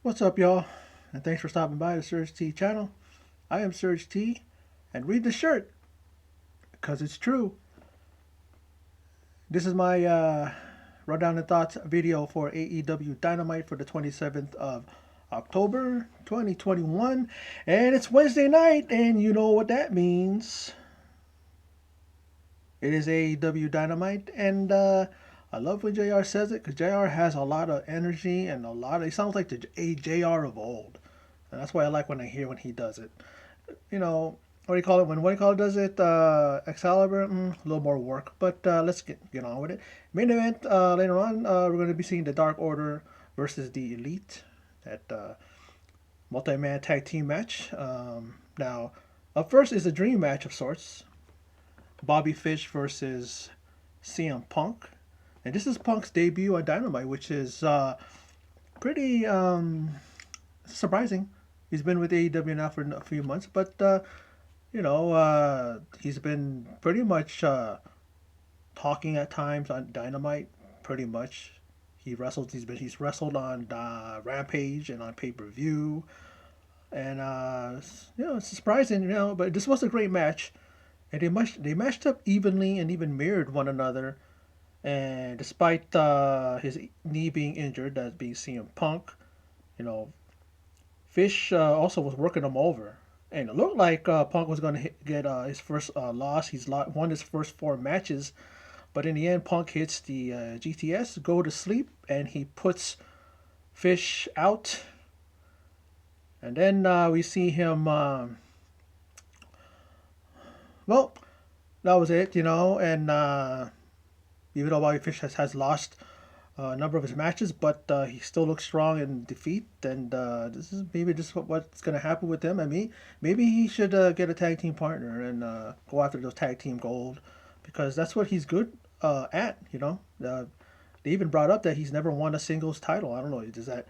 What's up, y'all? And thanks for stopping by the Surge T channel. I am Surge T, and read the shirt, because it's true. This is my rundown and thoughts video for AEW Dynamite for the 27th of October 2021. And it's Wednesday night, and you know what that means. It is AEW Dynamite, and I love when JR says it, because JR has a lot of energy and he sounds like the JR of old. And that's why I like when he does it. You know, what do you call it? When what do you call it does it? Excalibur, a little more work, but let's get on with it. Main event later on, we're going to be seeing the Dark Order versus the Elite, that multi-man tag team match. Now, up first is a dream match of sorts: Bobby Fish versus CM Punk, and this is Punk's debut on Dynamite, which is pretty surprising. He's been with AEW now for a few months, but he's been pretty much talking at times on Dynamite. Pretty much, he's wrestled on Rampage and on pay per view, and it's surprising, But this was a great match, and they matched up evenly and even mirrored one another. And despite his knee being injured, that being CM Punk, you know, Fish also was working him over, and it looked like Punk was going to get his first loss. He's won his first four matches, but in the end, Punk hits the GTS, go to sleep, and he puts Fish out. And then we see him. Well, that was it, And even though Bobby Fish has lost a number of his matches, but he still looks strong in defeat. And this is maybe just what's going to happen with him. I mean, maybe he should get a tag team partner and go after those tag team gold, because that's what he's good at. They even brought up that he's never won a singles title. I don't know. Does that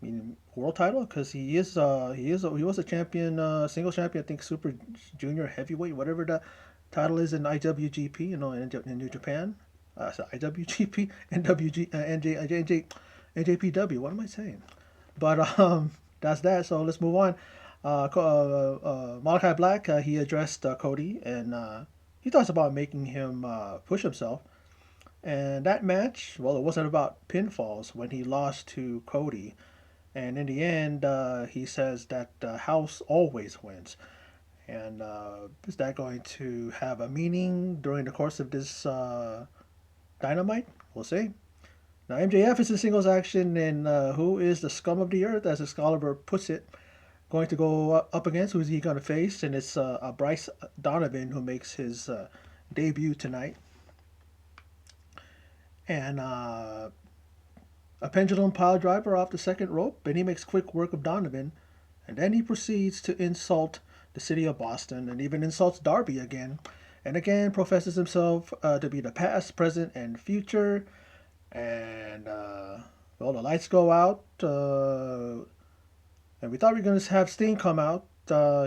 mean world title? Because he was a champion, singles champion. I think Super Junior Heavyweight, whatever the title is in IWGP. In New Japan. So IWGP, NWG, NJPW. What am I saying? But that's that. So let's move on. Malachi Black, he addressed Cody, and he talks about making him push himself. And that match, well, it wasn't about pinfalls when he lost to Cody. And in the end, he says that House always wins. And is that going to have a meaning during the course of this Dynamite? We'll see. Now, MJF is in singles action, and who is the scum of the earth, as Excalibur puts it, going to go up against? Who's he going to face? And it's Bryce Donovan, who makes his debut tonight. And a pendulum pile driver off the second rope, and he makes quick work of Donovan. And then he proceeds to insult the city of Boston, and even insults Darby again. And again, professes himself to be the past, present, and future. And well, the lights go out, and we thought we were gonna have Sting come out.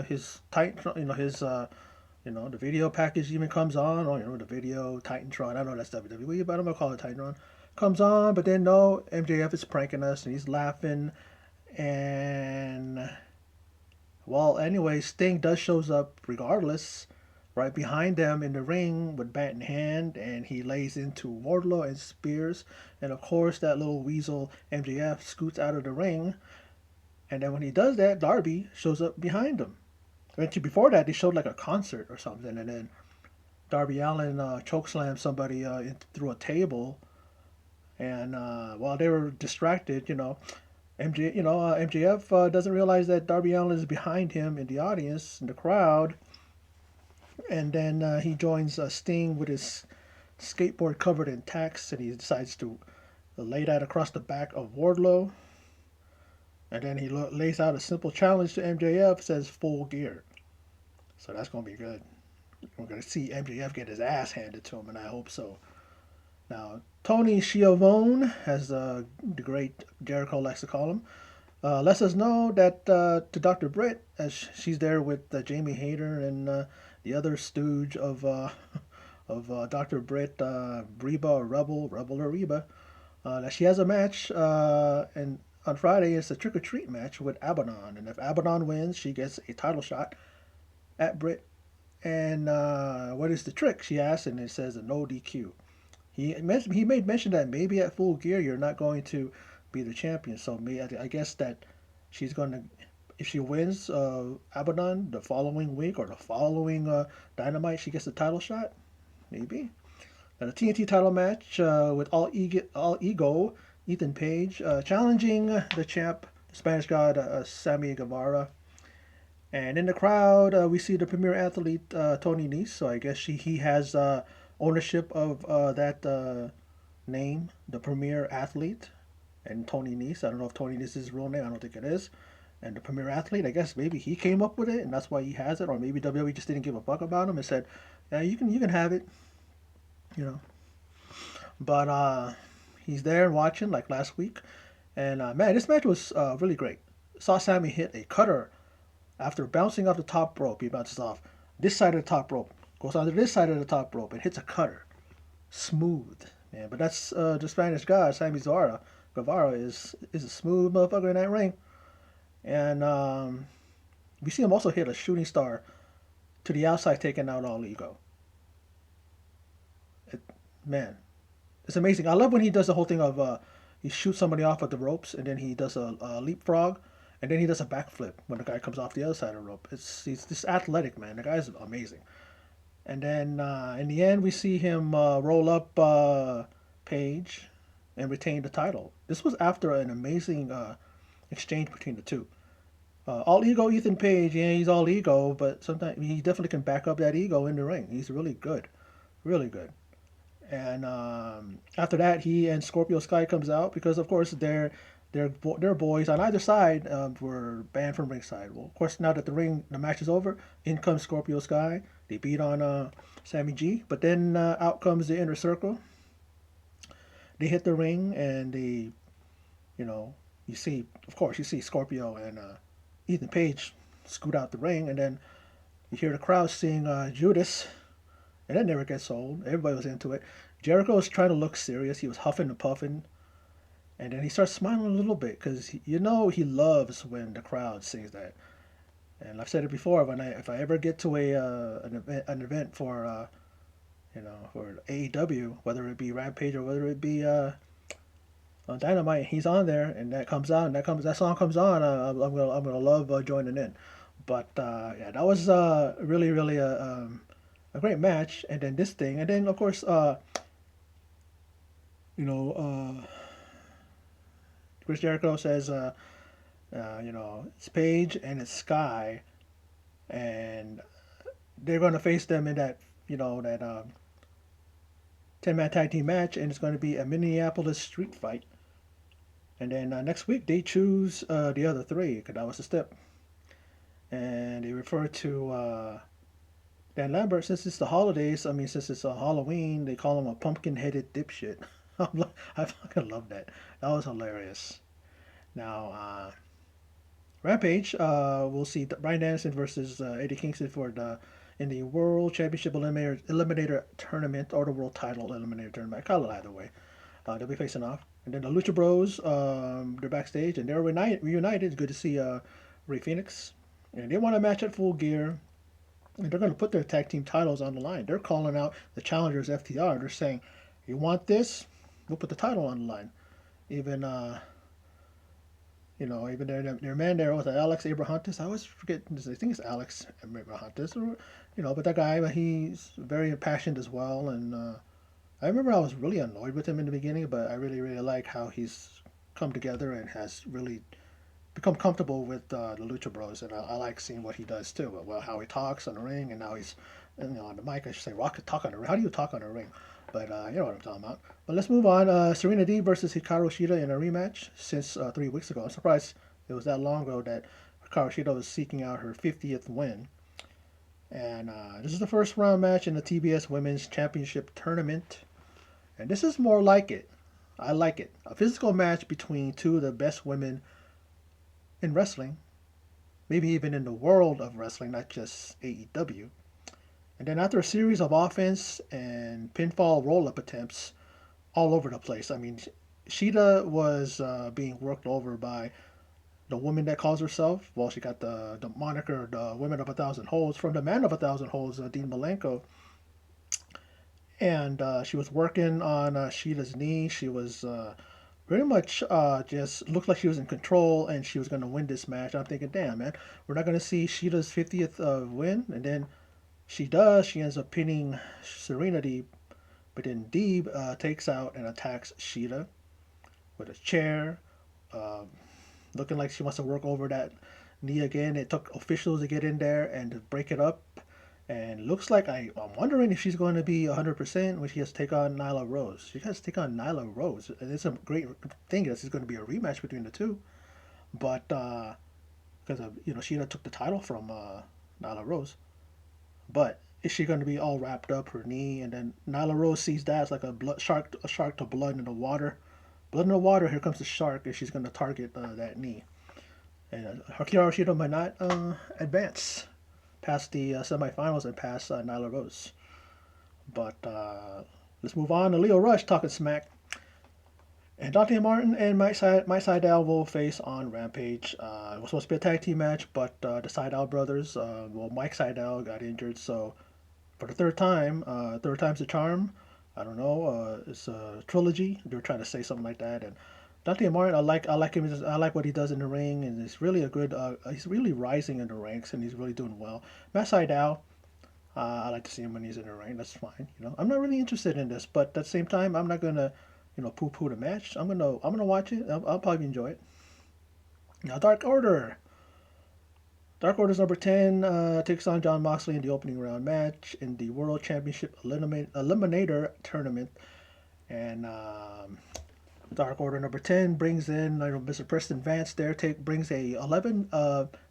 His Titan, the video package even comes on, or the video Titantron. I know that's WWE, but I'm gonna call it Titantron. Comes on, but then no, MJF is pranking us, and he's laughing. And well, anyway, Sting does shows up regardless, right behind them in the ring with bat in hand, and he lays into Wardlow and Spears. And of course, that little weasel MJF scoots out of the ring. And then when he does that, Darby shows up behind him. Actually, before that, they showed like a concert or something, and then Darby Allin chokeslammed somebody through a table. And while they were distracted, MJF doesn't realize that Darby Allin is behind him in the audience, in the crowd. And then he joins Sting with his skateboard covered in tacks, and he decides to lay that across the back of Wardlow. And then he lays out a simple challenge to MJF, says full gear. So that's going to be good. We're going to see MJF get his ass handed to him, and I hope so. Now, Tony Schiavone, as the great Jericho likes to call him, lets us know that to Dr. Britt, as she's there with Jamie Hayter and the other stooge of Dr. Britt, Reba or Rebel or Reba, that she has a match, and on Friday is a trick or treat match with Abaddon, and if Abaddon wins, she gets a title shot at Britt. And what is the trick? She asks, and it says a no DQ. He made mention that maybe at Full Gear you're not going to be the champion, so I guess that she's going to, if she wins Abaddon the following week or the following Dynamite, she gets the title shot. Maybe. And a TNT title match with All Ego, Ethan Page, challenging the champ, the Spanish God, Sammy Guevara. And in the crowd, we see the premier athlete, Tony Nese. So I guess he has ownership of that name, the premier athlete, and Tony Nese. I don't know if Tony Nese is his real name. I don't think it is. And the premier athlete, I guess maybe he came up with it, and that's why he has it. Or maybe WWE just didn't give a fuck about him and said, "Yeah, you can have it," you know. But he's there watching like last week, and man, this match was really great. Saw Sammy hit a cutter after bouncing off the top rope. He bounces off this side of the top rope, goes onto this side of the top rope, and hits a cutter. Smooth, man. But that's the Spanish guy, Sammy Guevara. Guevara is a smooth motherfucker in that ring. And we see him also hit a shooting star to the outside, taking out All Ego. Man, it's amazing. I love when he does the whole thing of he shoots somebody off at the ropes, and then he does a leapfrog, and then he does a backflip when the guy comes off the other side of the rope. He's just athletic, man. The guy's amazing. And then in the end, we see him roll up Page and retain the title. This was after an amazing exchange between the two. All ego Ethan Page, yeah, he's all ego, but sometimes he definitely can back up that ego in the ring. He's really good, really good. And after that, he and Scorpio Sky comes out because, of course, their boys on either side were banned from ringside. Well, of course, now that the match is over, in comes Scorpio Sky. They beat on Sammy G, but then out comes the Inner Circle. They hit the ring, and you know, you see Scorpio and Ethan Page scoot out the ring, and then you hear the crowd sing Judas, and that never gets old. Everybody was into it. Jericho was trying to look serious. He was huffing and puffing, and then he starts smiling a little bit because he loves when the crowd sings that. And I've said it before. If I ever get to an event for for AEW, whether it be Rampage or whether it be on Dynamite, he's on there, and that comes out, and that song comes on. I'm gonna love joining in. But yeah, that was really really a great match. And then this thing, and then of course you know Chris Jericho says it's Page and it's Sky, and they're gonna face them in that that 10-man tag team match, and it's going to be a Minneapolis street fight. And then next week they choose the other three, because that was the step. And they refer to Dan Lambert, since it's the holidays, since it's Halloween, they call him a pumpkin-headed dipshit. I fucking love that. That was hilarious. Now, Rampage, we'll see Bryan Danielson versus Eddie Kingston in the World Championship Eliminator Tournament, or the World Title Eliminator Tournament. I call it either way. They'll be facing off. And then the Lucha Bros, they're backstage, and they're reunited. It's good to see Rey Fenix. And they want a match at Full Gear. And they're going to put their tag team titles on the line. They're calling out the challengers, FTR. They're saying, you want this? We'll put the title on the line. Even even their man there was Alex Abrahantes. I always forget. I think it's Alex Abrahantes, but that guy, he's very impassioned as well. And I remember I was really annoyed with him in the beginning, but I really, really like how he's come together and has really become comfortable with the Lucha Bros. And I like seeing what he does too. Well, how he talks on the ring, and now he's on the mic. I should say, talk on the ring. How do you talk on the ring? But you know what I'm talking about. But let's move on. Serenade versus Hikaru Shida in a rematch since 3 weeks ago. I'm surprised it was that long ago that Hikaru Shida was seeking out her 50th win. And this is the first round match in the TBS Women's Championship Tournament. And this is more like it. I like it. A physical match between two of the best women in wrestling. Maybe even in the world of wrestling, not just AEW. And then after a series of offense and pinfall roll-up attempts all over the place, Shida was being worked over by the woman that calls herself, well, she got the moniker, the Women of a Thousand Holes, from the Man of a Thousand Holes, Dean Malenko. And she was working on Shida's knee. She was pretty much just looked like she was in control and she was going to win this match. I'm thinking, damn, man, we're not going to see Shida's 50th win. And then she does. She ends up pinning Serenade. But then Deeb takes out and attacks Shida with a chair. Um, Looking like she wants to work over that knee again. It took officials to get in there and to break it up. And looks like I'm wondering if she's going to be 100% when she has to take on Nyla Rose. She has to take on Nyla Rose. And it's a great thing that it's going to be a rematch between the two. But because Sheeta took the title from Nyla Rose. But is she going to be all wrapped up her knee? And then Nyla Rose sees that it's like a shark to blood in the water. Blood in the water. Here comes the shark, and she's going to target that knee. And Hikaru Shida might not advance past the semifinals and past Nyla Rose. But let's move on to Leo Rush talking smack. And Dante Martin and Mike Sydal will face on Rampage. It was supposed to be a tag team match, but the Sydal brothers, Mike Sydal got injured, so for the third time's the charm. I don't know. It's a trilogy. They were trying to say something like that. And Dante Martin, I like him. I like what he does in the ring, and he's really a good. He's really rising in the ranks, and he's really doing well. Matt Sydal, I like to see him when he's in the ring. That's fine. I'm not really interested in this, but at the same time, I'm not gonna, poo-poo the match. I'm gonna watch it. I'll probably enjoy it. Now, Dark Order. Dark Order's number 10 takes on John Moxley in the opening round match in the World Championship Eliminator Tournament. And Dark Order number 10 brings in Mr. Preston Vance there, brings a 11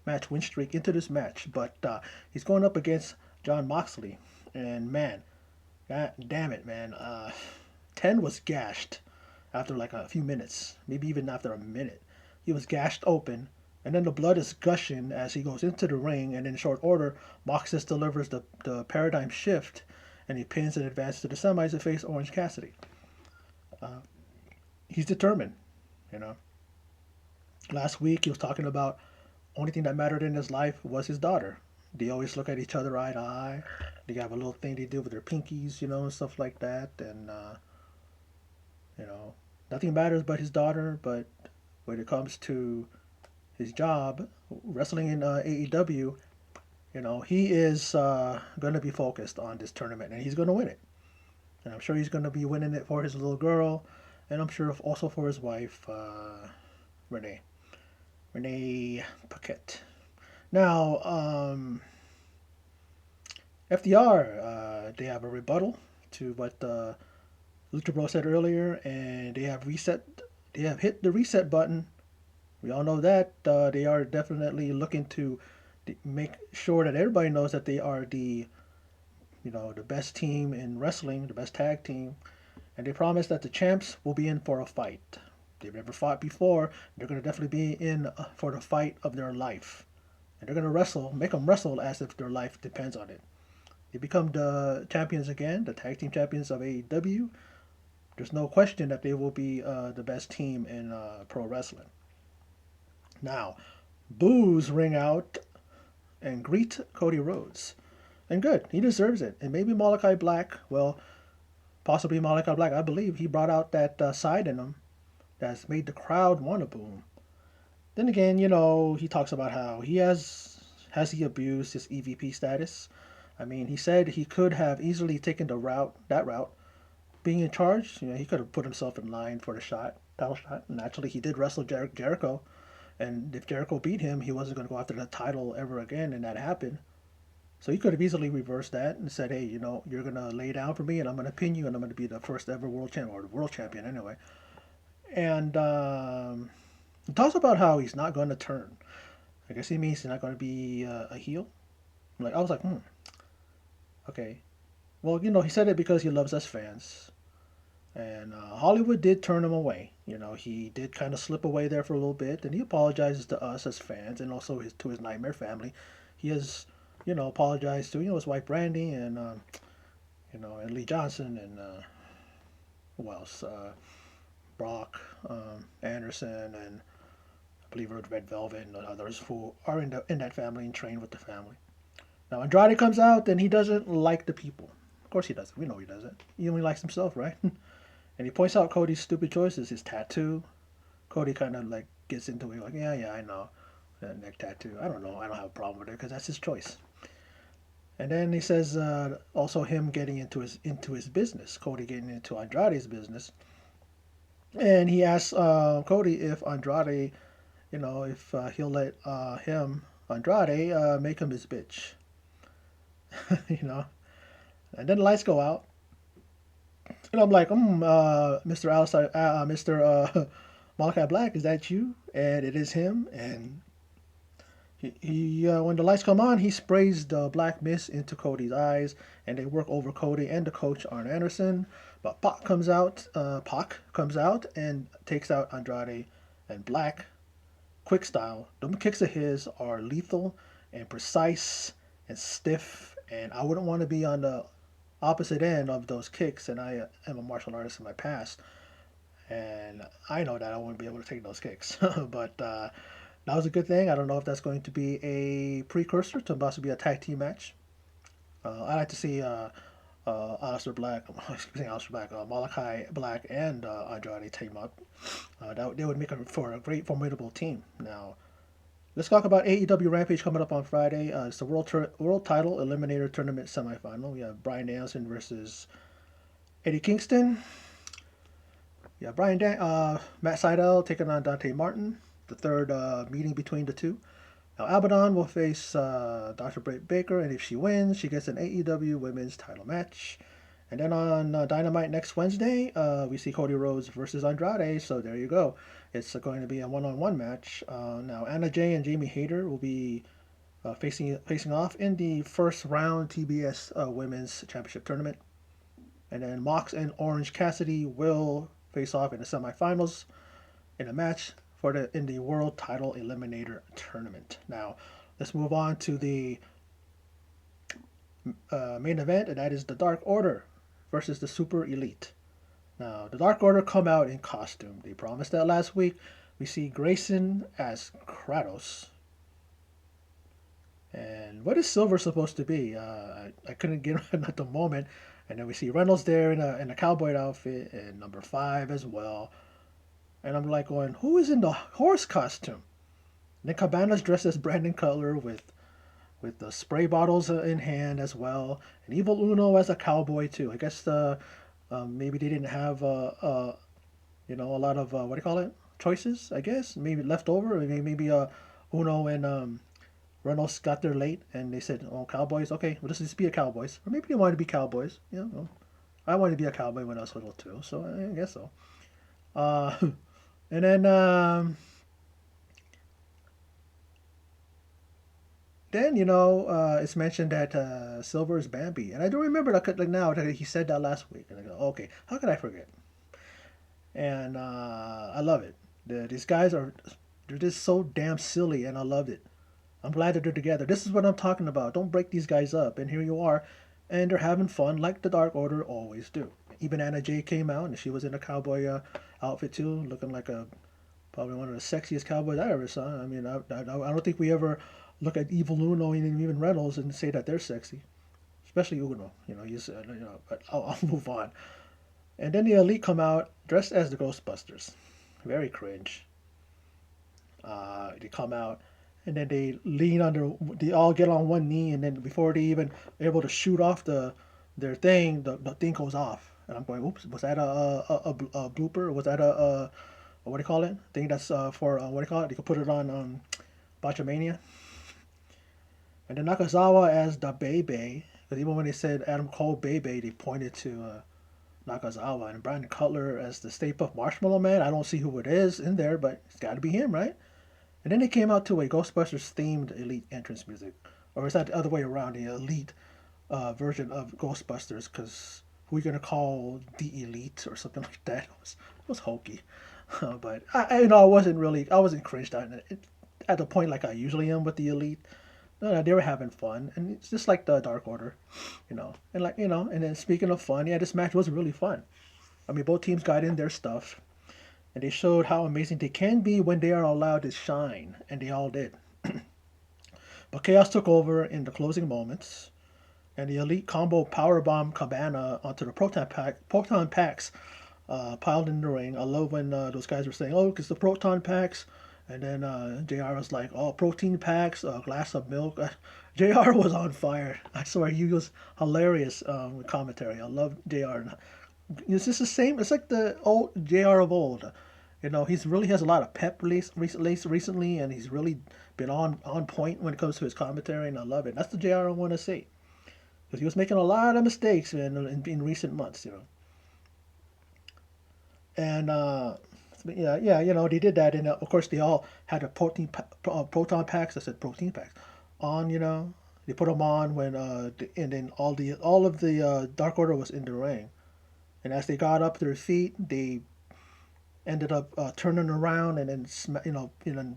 match win streak into this match. But he's going up against John Moxley. And man, god damn it, man. 10 was gashed after like a few minutes, maybe even after a minute. He was gashed open, and then the blood is gushing as he goes into the ring, and in short order, Moxley delivers the paradigm shift, and he pins and advances to the semis to face Orange Cassidy. Uh, he's determined, you know. Last week he was talking about only thing that mattered in his life was his daughter. They always look at each other eye to eye. They have a little thing they do with their pinkies, and stuff like that. And you know, nothing matters but his daughter. But when it comes to his job, wrestling in AEW, he is going to be focused on this tournament, and he's going to win it. And I'm sure he's going to be winning it for his little girl, and I'm sure also for his wife, Renee Paquette. Now, FDR, they have a rebuttal to what Lucha Bro said earlier, and they have hit the reset button. We all know that they are definitely looking to make sure that everybody knows that they are the best team in wrestling, the best tag team, and they promise that the champs will be in for a fight. They've never fought before. They're going to definitely be in for the fight of their life, and they're going to make them wrestle as if their life depends on it. They become the champions again, the tag team champions of AEW. There's no question that they will be the best team in pro wrestling. Now, boos ring out and greet Cody Rhodes. And good, he deserves it. And maybe Malachi Black, well, possibly Malachi Black, I believe he brought out that side in him that's made the crowd want to boo. Then again, he talks about how has he abused his EVP status. I mean, he said he could have easily taken that route. Being in charge, he could have put himself in line for the title shot. And actually, he did wrestle Jericho. And if Jericho beat him, he wasn't going to go after the title ever again, and that happened. So he could have easily reversed that and said, hey, you're going to lay down for me, and I'm going to pin you, and I'm going to be the first ever world champion, or the world champion anyway. And he talks about how he's not going to turn. I guess he means he's not going to be a heel. I was like, okay. Well, he said it because he loves us fans. And Hollywood did turn him away. He did kind of slip away there for a little bit, and he apologizes to us as fans and also to his Nightmare family. He has, apologized to his wife Brandy and and Lee Johnson and who else? Brock, Anderson, and I believe it was Red Velvet and others who are in that family and train with the family. Now Andrade comes out and he doesn't like the people. Of course he doesn't. We know he doesn't. He only likes himself, right? And he points out Cody's stupid choices, his tattoo. Cody kind of like gets into it, like, yeah, I know that neck tattoo. I don't know. I don't have a problem with it because that's his choice. And then he says also him getting into his business, Cody getting into Andrade's business, and he asks Cody if Andrade, if he'll let him Andrade make him his bitch, you know. And then the lights go out, and I'm like, Mr. Alistair, Mr. Malachi Black, is that you? And it is him. And he when the lights come on, he sprays the black mist into Cody's eyes, and they work over Cody and the coach Arn Anderson. But Pac comes out and takes out Andrade and Black. Quick style. Them kicks of his are lethal and precise and stiff, and I wouldn't want to be on the opposite end of those kicks. And I am a martial artist in my past, and I know that I wouldn't be able to take those kicks. But that was a good thing. I don't know if that's going to be a precursor to possibly a tag team match. I like to see Aleister Black, Malachi Black, and Andrade team up. They would make for a great formidable team. Now, let's talk about AEW Rampage coming up on Friday. It's the World Title Eliminator Tournament semifinal. We have Bryan Danielson versus Eddie Kingston. Yeah, Matt Sydal taking on Dante Martin. The third meeting between the two. Now, Abaddon will face Dr. Britt Baker, and if she wins, she gets an AEW Women's Title Match. And then on Dynamite next Wednesday, we see Cody Rhodes versus Andrade. So there you go. It's going to be a one-on-one match. Now, Anna Jay and Jamie Hayter will be facing off in the first round TBS Women's Championship Tournament. And then Mox and Orange Cassidy will face off in the semifinals in a match in the World Title Eliminator Tournament. Now, let's move on to the main event, and that is the Dark Order versus the Super Elite. Now, the Dark Order come out in costume. They promised that last week. We see Grayson as Kratos. And what is Silver supposed to be? I couldn't get it at the moment. And then we see Reynolds there in a cowboy outfit, and number 5 as well. And I'm like going, who is in the horse costume? And then Cabana's dressed as Brandon Cutler with the spray bottles in hand as well. And Evil Uno as a cowboy too. I guess maybe they didn't have a lot of what do you call it, choices. I guess maybe left over. Maybe Uno and Reynolds got there late, and they said, "Oh, cowboys. Okay, well, just be a cowboys." Or maybe they wanted to be cowboys. I wanted to be a cowboy when I was little too, so I guess so. And then it's mentioned that Silver is Bambi, and I don't remember that like now that he said that last week. And I go, okay, how could I forget? And I love it. These guys they're just so damn silly, and I loved it. I'm glad that they're together. This is what I'm talking about. Don't break these guys up. And here you are, and they're having fun like the Dark Order always do. Even Anna Jay came out, and she was in a cowboy outfit too, looking like probably one of the sexiest cowboys I ever saw. I mean, I don't think we ever look at Evil Uno and even Reynolds and say that they're sexy, especially Uno. But I'll move on. And then the Elite come out dressed as the Ghostbusters, very cringe. They come out, and then they they all get on one knee, and then before they even are able to shoot off their thing, the thing goes off. And I'm going, oops, was that a blooper? Or was that a what do you call it? Thing that's for what do you call it? You can put it on Botchamania. And then Nakazawa as the Bebe, because even when they said Adam Cole Bebe, they pointed to Nakazawa. And Brandon Cutler as the Stay Puft Marshmallow Man. I don't see who it is in there, but it's got to be him, right? And then they came out to a Ghostbusters themed Elite entrance music, or is that the other way around? The Elite version of Ghostbusters, because who are you gonna call the Elite or something like that? It was hokey, but I wasn't cringed at the point like I usually am with the Elite. No, they were having fun, and it's just like the Dark Order, and then speaking of fun, yeah, this match was really fun. I mean, both teams got in their stuff, and they showed how amazing they can be when they are allowed to shine, and they all did. But Chaos took over in the closing moments, and the Elite combo powerbomb Cabana onto the proton packs piled in the ring. I love when those guys were saying, "Oh, it's the proton packs," and then Jr. was like, "Oh, protein packs, a glass of milk." Jr. was on fire. I swear he was hilarious with commentary. I love Jr. It's just the same. It's like the old Jr. of old. He's really has a lot of pep recently, and he's really been on point when it comes to his commentary, and I love it. That's the Jr. I want to see because he was making a lot of mistakes in recent months. And yeah, they did that, and of course they all had the proton packs. I said protein packs on. They put them on when and then all of the Dark Order was in the ring, and as they got up to their feet, they ended up turning around and then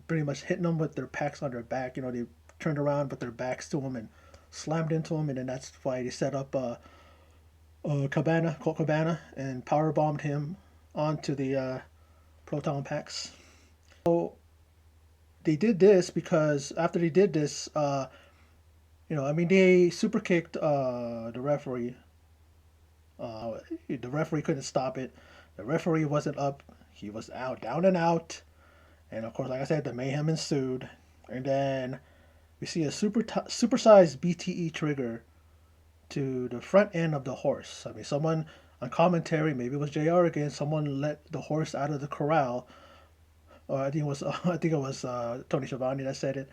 pretty much hitting them with their packs on their back. They turned around with their backs to him and slammed into him, and then that's why they set up Colt Cabana, and power bombed him onto the proton packs. So they did this because after they did this, they super kicked the referee. The referee couldn't stop it. The referee wasn't up. He was out, down and out. And of course, like I said, the mayhem ensued. And then we see a supersized BTE trigger to the front end of the horse. Someone on commentary, maybe it was JR again, someone let the horse out of the corral. Or I think it was Tony Schiavone that said it.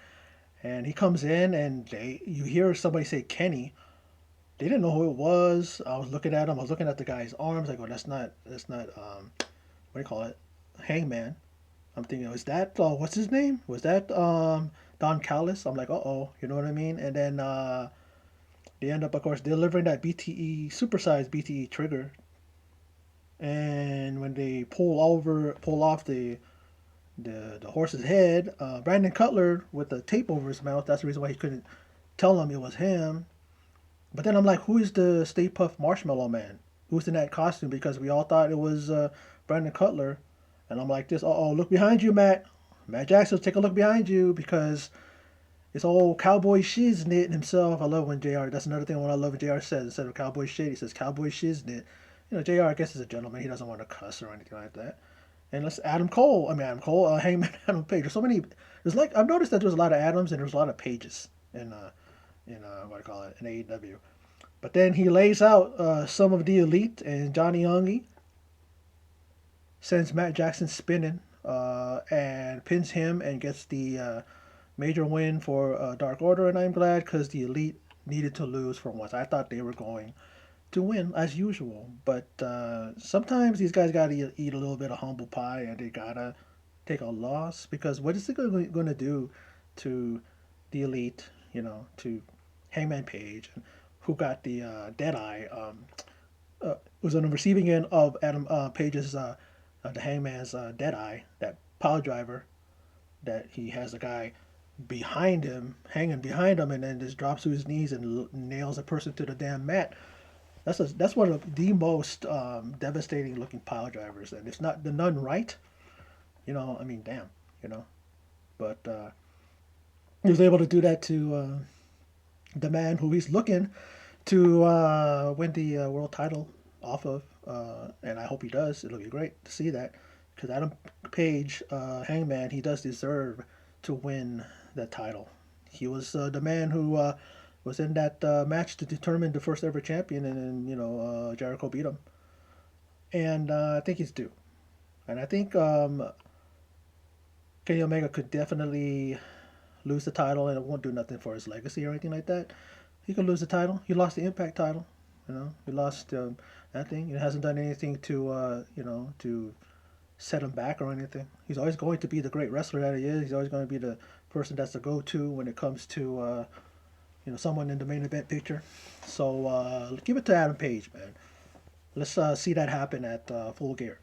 And he comes in, and you hear somebody say Kenny. They didn't know who it was. I was looking at him. I was looking at the guy's arms. I go, that's not what do you call it, Hangman. I'm thinking, is that what's his name? Was that Don Callis? I'm like, uh-oh, you know what I mean? And then they end up, of course, delivering that BTE, supersized BTE trigger. And when they pull off the horse's head, Brandon Cutler with the tape over his mouth. That's the reason why he couldn't tell them it was him. But then I'm like, who is the Stay Puft Marshmallow Man? Who's in that costume? Because we all thought it was Brandon Cutler. And I'm like this, oh, look behind you, Matt. Matt Jackson, take a look behind you because it's old Cowboy Shiznit himself. I love when JR, that's another thing when I love when JR says, instead of Cowboy Shit, he says Cowboy Shiznit. JR, I guess, is a gentleman. He doesn't want to cuss or anything like that. And let's Hangman Adam Page. There's so many, I've noticed that there's a lot of Adams and there's a lot of Pages in what I call it, in AEW. But then he lays out some of the Elite, and Johnny Youngie sends Matt Jackson spinning and pins him and gets the major win for Dark Order. And I'm glad because the Elite needed to lose for once. I thought they were going to win as usual, but sometimes these guys gotta eat a little bit of humble pie, and they gotta take a loss because what is it going to do to the Elite? To Hangman Page, who got the dead eye, was on the receiving end of Adam Page's the Hangman's dead eye, that power driver that he has a guy behind him, hanging behind him, and then just drops to his knees and nails a person to the damn mat. That's one of the most devastating looking pile drivers, and it's not the none right. Damn, you know. But he was able to do that to the man who he's looking to win the world title off of, and I hope he does. It'll be great to see that because Adam Page, Hangman, he does deserve to win that title. He was the man who was in that match to determine the first ever champion, and Jericho beat him, and I think he's due. And I think Kenny Omega could definitely lose the title, and it won't do nothing for his legacy or anything like that. He could lose the title. He lost the Impact title. He lost that thing. It hasn't done anything to set him back or anything. He's always going to be the great wrestler that he is. He's always going to be the person that's the go-to when it comes to someone in the main event picture. So give it to Adam Page, man. Let's see that happen at Full Gear.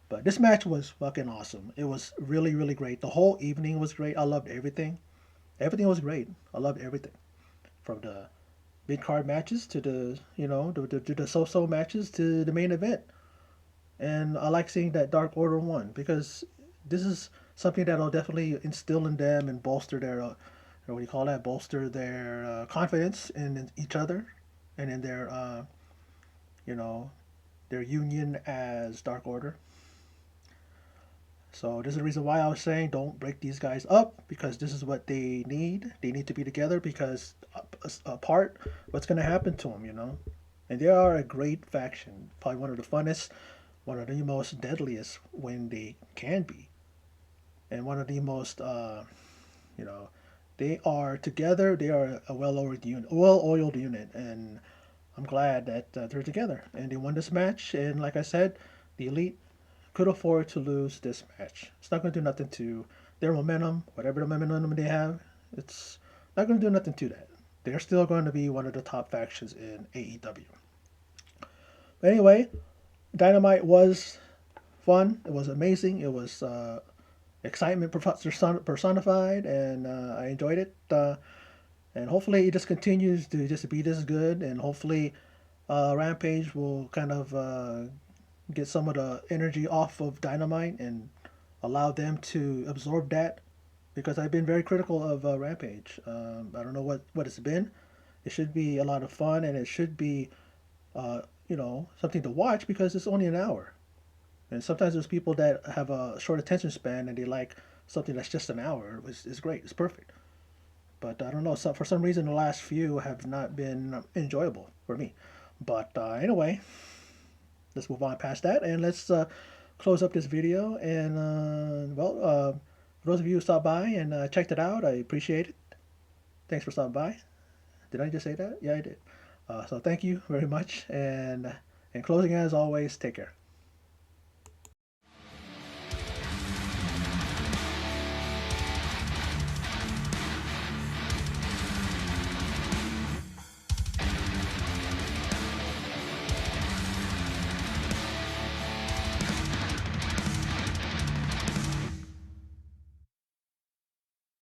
But this match was fucking awesome. It was really, really great. The whole evening was great. I loved everything. Everything was great. I loved everything. From the mid card matches to the so-so matches to the main event. And I like seeing that Dark Order won because this is something that'll definitely instill in them and bolster their, what do you call that? Bolster their confidence in each other and in their, you know, their union as Dark Order. So this is the reason why I was saying don't break these guys up because this is what they need. They need to be together because apart, what's going to happen to them, you know? And they are a great faction, probably one of the funnest, one of the most deadliest when they can be, and one of the most, you know, they are together. They are a well-oiled unit, and I'm glad that they're together and they won this match. And like I said, the Elite could afford to lose this match. It's not going to do nothing to their momentum, whatever the momentum they have. It's not going to do nothing to that. They're still going to be one of the top factions in AEW. But anyway, Dynamite was fun. It was amazing. It was excitement personified, and I enjoyed it. And hopefully, it just continues to just be this good. And hopefully, Rampage will kind of get some of the energy off of Dynamite and allow them to absorb that. Because I've been very critical of Rampage. I don't know what it's been. It should be a lot of fun, and it should be something to watch because it's only an hour. And sometimes there's people that have a short attention span and they like something that's just an hour. It's great. It's perfect. But I don't know. For some reason, the last few have not been enjoyable for me. But anyway, let's move on past that and let's close up this video. And for those of you who stopped by and checked it out, I appreciate it. Thanks for stopping by. Did I just say that? Yeah, I did. So thank you very much. And in closing, as always, take care.